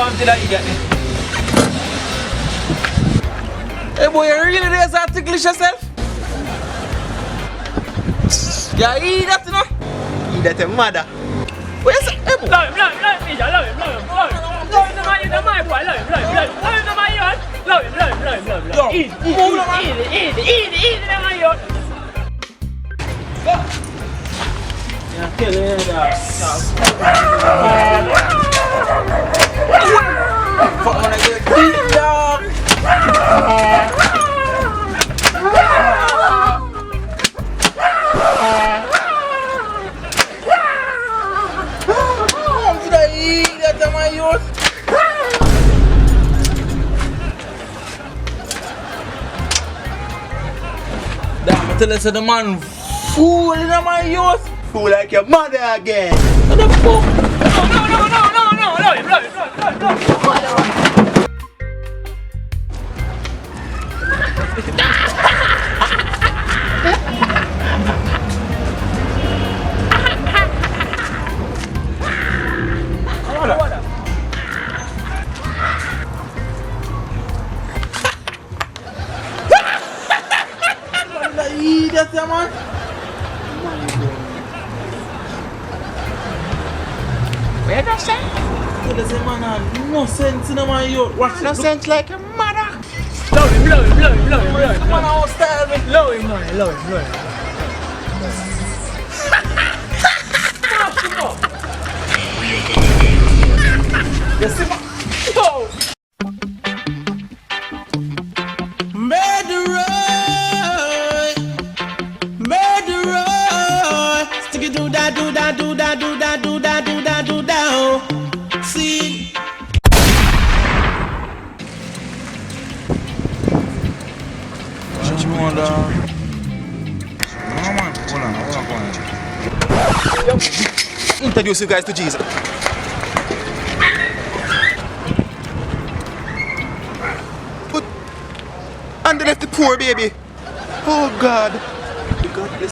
arm to that idiot. Hey boy, you really raise that ticklish yourself? Yeah, eat that, you know? Eat that, your mother. What you say? Hey boy. Love him, love him, love him, love him, love him. Love him, love him, love him, boy, love him, love him, love him. Love him, love him, love him, love him, love him, love him. Eat, eat, love my yacht. Yeah, kill him, Fuck when I get beat, dog. How did I eat that on my yacht? Damn, I tell you, so the man fool in my yacht. Fool like your mother again. What the fuck? No, love him, love him, love him, love him. That's the man. Where does that? Tell us, man, no sense in my youth. Watch No it. sense like a mother. Love him, love him, love him, love him, love him. Man, I'll style me. Love him, love him, love him, love him. You see, man? Go! Stick it do that, do that, do that, do that, do that, do that, do that. Oh. See. What you want, dog? Hold on. Introduce you guys to Jesus. But, and they left the poor baby. Oh God.